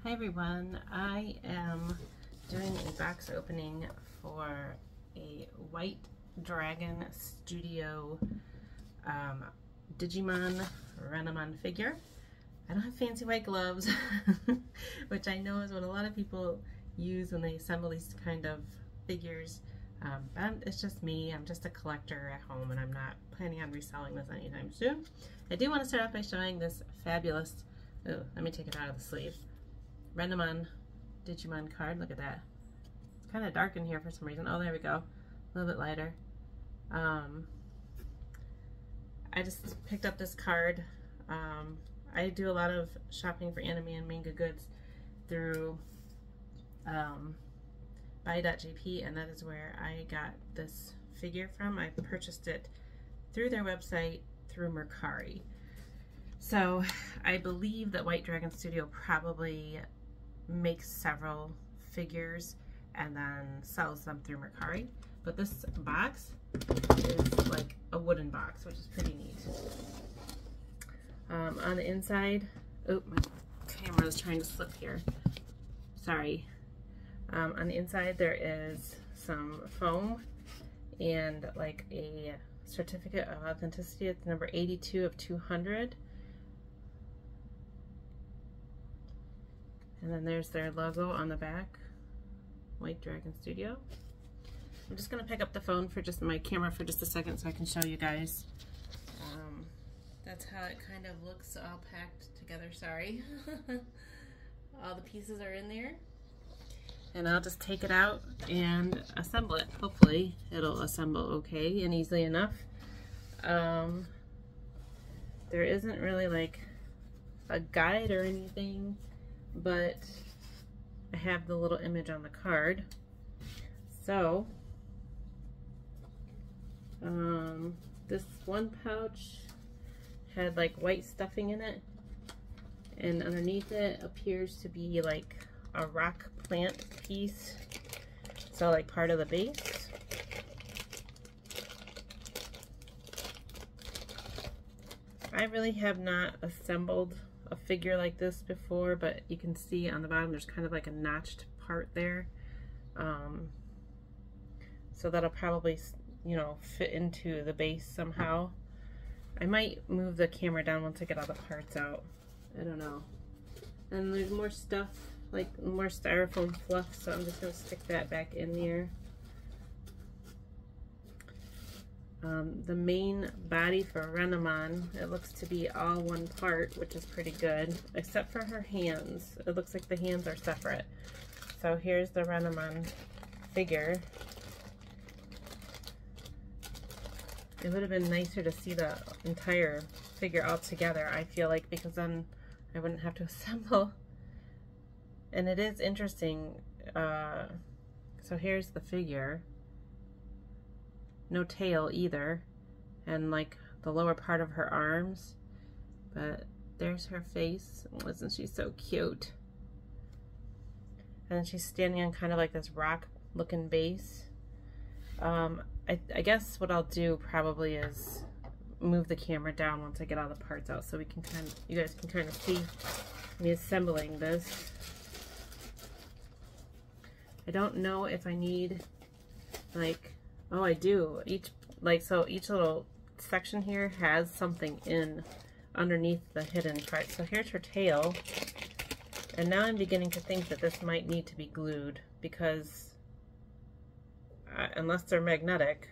Hi everyone, I am doing a box opening for a White Dragon Studio Digimon Renamon figure. I don't have fancy white gloves, which I know is what a lot of people use when they assemble these kind of figures. But it's just me. I'm just a collector at home and I'm not planning on reselling this anytime soon. I do want to start off by showing this fabulous, oh, let me take it out of the sleeve, Renamon Digimon card. Look at that. It's kind of dark in here for some reason. Oh, there we go. A little bit lighter. I just picked up this card. I do a lot of shopping for anime and manga goods through Buyee.jp, and that is where I got this figure from. I purchased it through their website through Mercari. So I believe that White Dragon Studio probably makes several figures and then sells them through Mercari. But this box is like a wooden box, which is pretty neat. On the inside, oh, my camera is trying to slip here. Sorry. On the inside there is some foam and like a certificate of authenticity. It's number 82 of 200. And then there's their logo on the back, White Dragon Studio. I'm just gonna pick up the phone for just my camera for just a second so I can show you guys. That's how it kind of looks all packed together, sorry. All the pieces are in there. And I'll just take it out and assemble it. Hopefully it'll assemble okay and easily enough. There isn't really like a guide or anything, but I have the little image on the card. So this one pouch had like white stuffing in it, and underneath it appears to be like a rock plant piece, so like part of the base. I really have not assembled a figure like this before, but you can see on the bottom there's kind of like a notched part there, so that'll probably, you know, fit into the base somehow. I might move the camera down once I get all the parts out. I don't know. And there's more stuff, like more styrofoam fluff, so I'm just going to stick that back in there. The main body for Renamon, it looks to be all one part, which is pretty good, except for her hands. It looks like the hands are separate. So here's the Renamon figure. It would have been nicer to see the entire figure all together, I feel like, because then I wouldn't have to assemble. And it is interesting. So here's the figure. No tail either, and like the lower part of her arms, but there's her face. Wasn't she so cute? And she's standing on kind of like this rock looking base. I guess what I'll do probably is move the camera down once I get all the parts out, so we can kind of, you guys can kind of see me assembling this. I don't know if I need like, oh, I do. Each little section here has something in underneath the hidden part. So here's her tail. And now I'm beginning to think that this might need to be glued, because unless they're magnetic.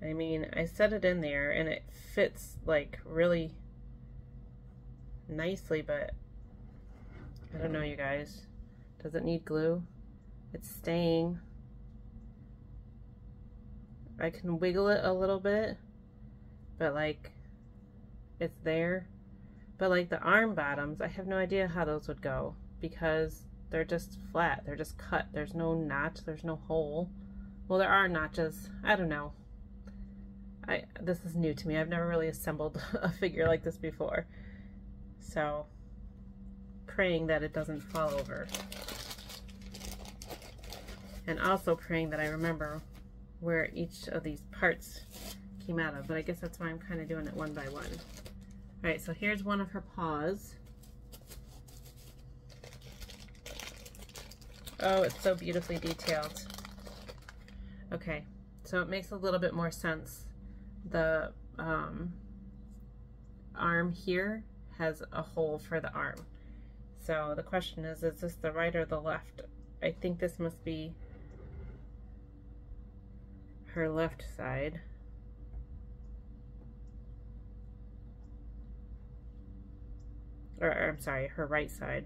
I mean, I set it in there and it fits like really nicely, but I don't know, you guys. Does it need glue? It's staying. I can wiggle it a little bit, but like, it's there. But like the arm bottoms, I have no idea how those would go, because they're just flat. They're just cut. There's no notch. There's no hole. Well, there are notches. I don't know. This is new to me. I've never really assembled a figure like this before. So, praying that it doesn't fall over. And also praying that I remember where each of these parts came out of, but I guess that's why I'm kind of doing it one by one. All right, so here's one of her paws. Oh, it's so beautifully detailed. Okay, so it makes a little bit more sense. The arm here has a hole for the arm. So the question is this the right or the left? I think this must be her left side. Or I'm sorry, her right side.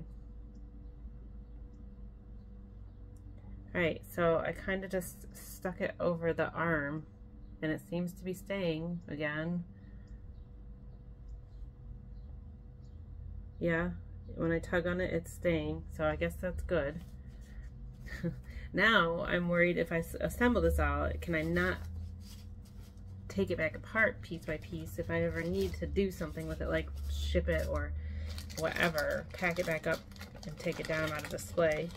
Alright, so I kind of just stuck it over the arm and it seems to be staying again. Yeah, when I tug on it, it's staying, so I guess that's good. Now I'm worried if I assemble this all, can I not take it back apart piece by piece if I ever need to do something with it, like ship it or whatever, pack it back up and take it down out of display.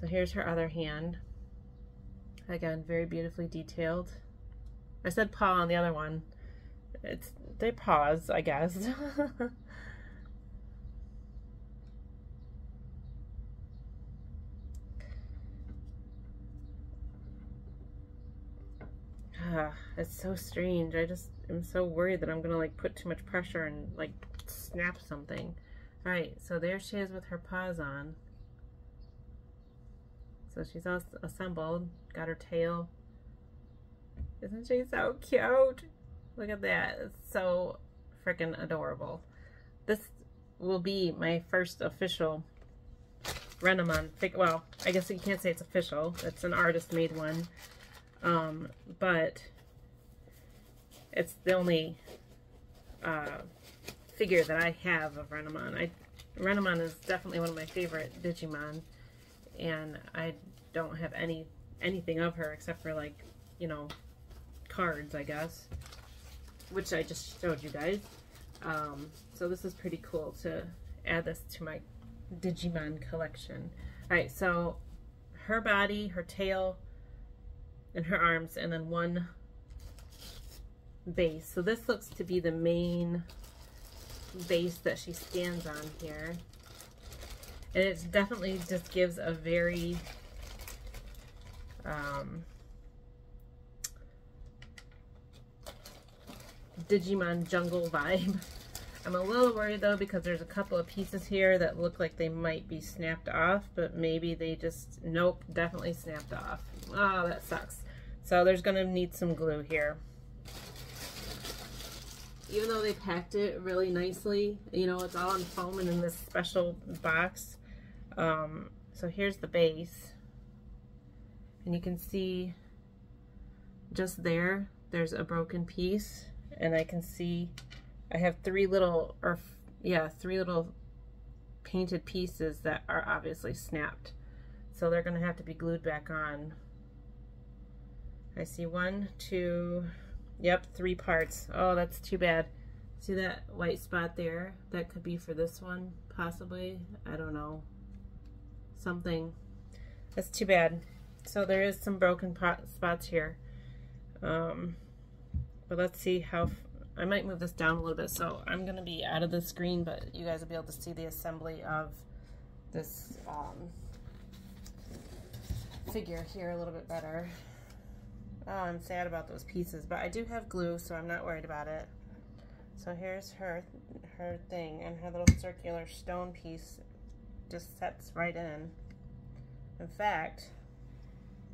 So here's her other hand. Again, very beautifully detailed. I said paw on the other one. They're paws, I guess. It's so strange. I just am so worried that I'm gonna like put too much pressure and like snap something. Alright, so there she is with her paws on. So she's all assembled, got her tail. Isn't she so cute? Look at that, it's so freaking adorable. This will be my first official Renamon figure. Well, I guess you can't say it's official. It's an artist made one. But it's the only figure that I have of Renamon. Renamon is definitely one of my favorite Digimon, and I don't have anything of her except for, like, you know, cards, I guess, which I just showed you guys. So this is pretty cool to add this to my Digimon collection. Alright, so her body, her tail, and her arms, and then one base. So this looks to be the main base that she stands on here. And it definitely just gives a very Digimon jungle vibe. I'm a little worried though because there's a couple of pieces here that look like they might be snapped off, but maybe they just, nope, definitely snapped off. Oh, that sucks. So there's gonna need some glue here. Even though they packed it really nicely, you know, it's all on foam and in this special box. So here's the base. And you can see just there's a broken piece. And I can see I have three little painted pieces that are obviously snapped. So they're gonna have to be glued back on. I see 1, 2, yep, 3 parts. Oh, that's too bad. See that white spot there? That could be for this one, possibly. I don't know. Something. That's too bad. So there is some broken spots here. But let's see how... I might move this down a little bit, so I'm going to be out of the screen, but you guys will be able to see the assembly of this figure here a little bit better. Oh, I'm sad about those pieces, but I do have glue, so I'm not worried about it. So here's her thing, and her little circular stone piece just sets right in. In fact,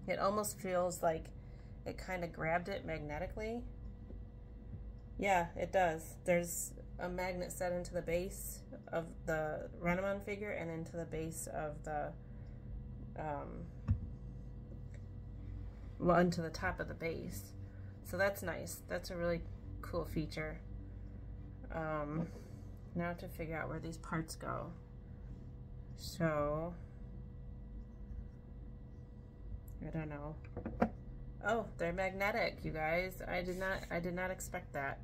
it almost feels like it kind of grabbed it magnetically. Yeah, it does. There's a magnet set into the base of the Renamon figure and into the base of the well, into the top of the base. So that's nice. That's a really cool feature. Now to figure out where these parts go. So I don't know. Oh, they're magnetic, you guys. I did not expect that.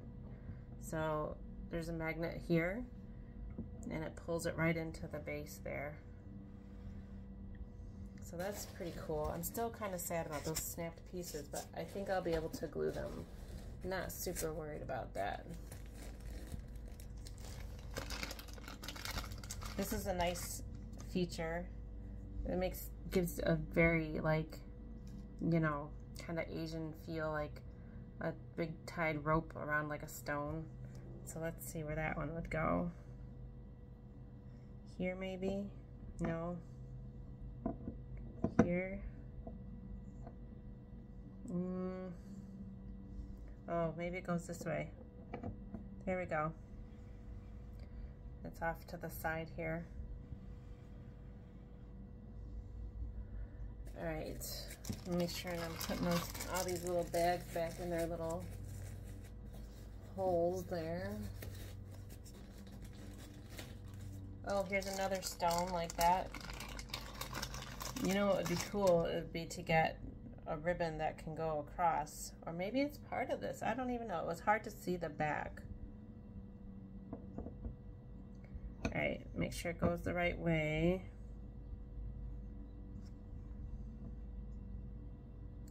So there's a magnet here and it pulls it right into the base there. So that's pretty cool. I'm still kind of sad about those snapped pieces, but I think I'll be able to glue them Not super worried about that. This is a nice feature. It gives a very, like, you know, kind of Asian feel, like a big tied rope around like a stone. So let's see where that one would go. Here maybe? No. Here. Oh, maybe it goes this way. There we go. It's off to the side here. Alright, make sure I'm putting all these little bags back in their little holes there. Oh, here's another stone like that. You know what would be cool? It would be to get a ribbon that can go across. Or maybe it's part of this. I don't even know. It was hard to see the back. Alright, make sure it goes the right way.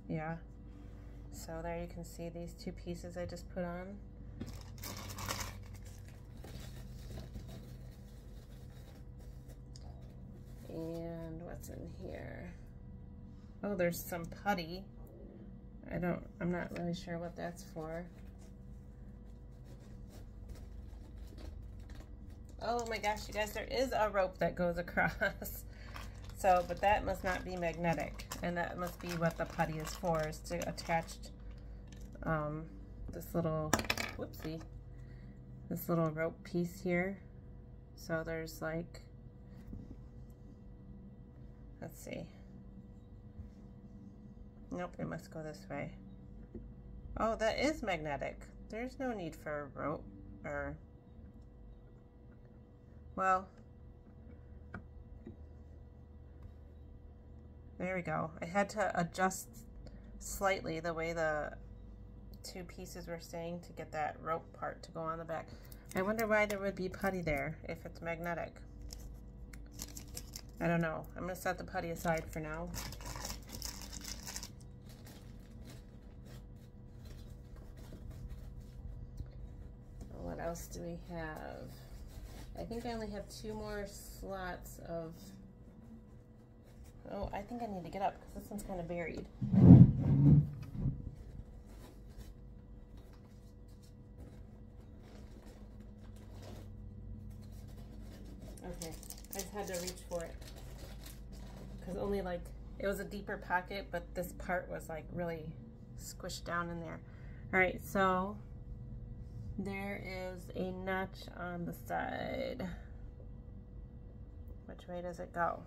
Yeah. So there you can see these two pieces I just put on. And what's in here? Oh, there's some putty. I'm not really sure what that's for. Oh my gosh, you guys, there is a rope that goes across. So, but that must not be magnetic, and that must be what the putty is for, is to attach this little, whoopsie, this little rope piece here. So there's like, let's see. Nope, it must go this way. Oh, that is magnetic. There's no need for a rope, or, well, there we go. I had to adjust slightly the way the two pieces were staying to get that rope part to go on the back. I wonder why there would be putty there if it's magnetic. I don't know. I'm going to set the putty aside for now. What else do we have? I think I only have 2 more slots of... Oh, I think I need to get up because this one's kind of buried. Okay, I just had to reach for it because only like, it was a deeper pocket, but this part was like really squished down in there. All right, so there is a notch on the side. Which way does it go?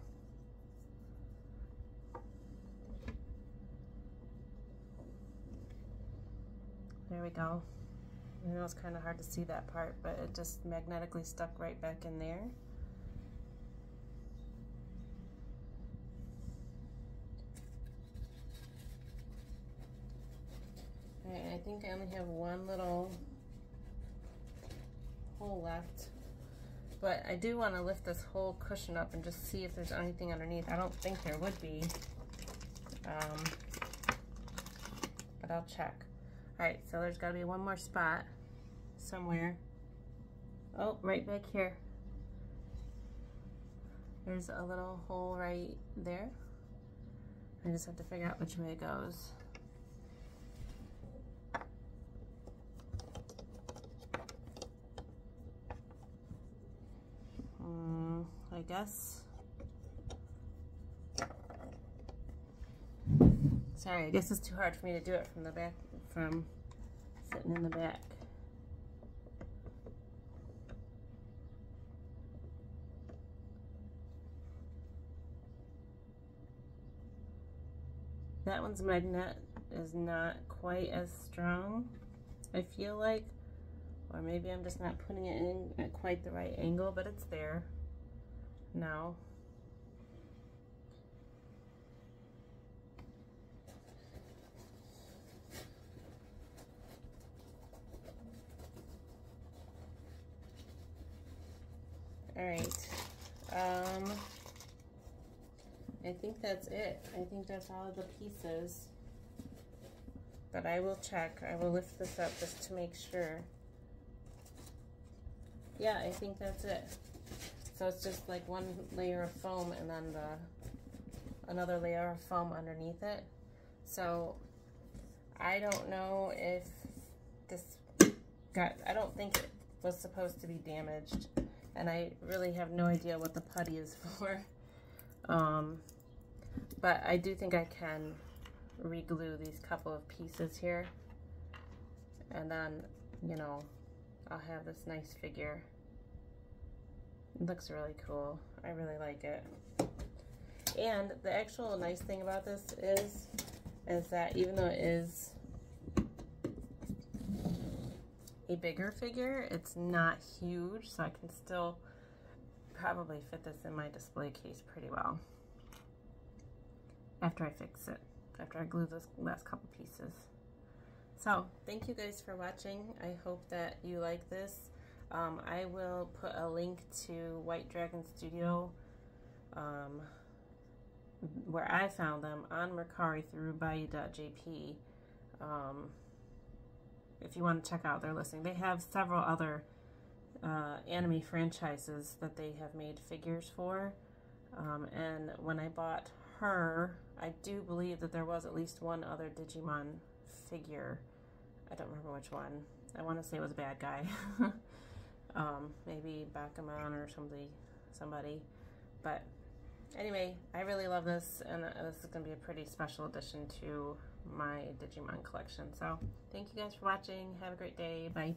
There we go. I know it's kind of hard to see that part, but it just magnetically stuck right back in there. Alright, I think I only have one little hole left, but I do want to lift this whole cushion up and just see if there's anything underneath. I don't think there would be, but I'll check. Alright, so there's got to be one more spot somewhere. Oh, right back here. There's a little hole right there. I just have to figure out which way it goes. I guess. Sorry, I guess it's too hard for me to do it from the back, from sitting in the back. That one's magnet is not quite as strong, I feel like, or maybe I'm just not putting it in at quite the right angle, but it's there now. All right, I think that's it. I think that's all of the pieces. But but I will check. I will lift this up just to make sure. Yeah, I think that's it. So it's just like one layer of foam and then another layer of foam underneath it. So I don't know if this I don't think it was supposed to be damaged, and I really have no idea what the putty is for. But I do think I can re-glue these couple of pieces here, and then, you know, I'll have this nice figure. It looks really cool. I really like it. And the actual nice thing about this is that even though it is a bigger figure, it's not huge, so I can still probably fit this in my display case pretty well after I fix it, after I glue those last couple pieces. So thank you guys for watching. I hope that you like this. I will put a link to White Dragon Studio where I found them on Mercari through Buyee.jp. If you want to check out their listing. They have several other anime franchises that they have made figures for. And when I bought her, I do believe that there was at least one other Digimon figure. I don't remember which one. I want to say it was a bad guy. Maybe Bakuman or somebody. But anyway, I really love this, and this is going to be a pretty special addition to my Digimon collection. So thank you guys for watching. Have a great day. Bye.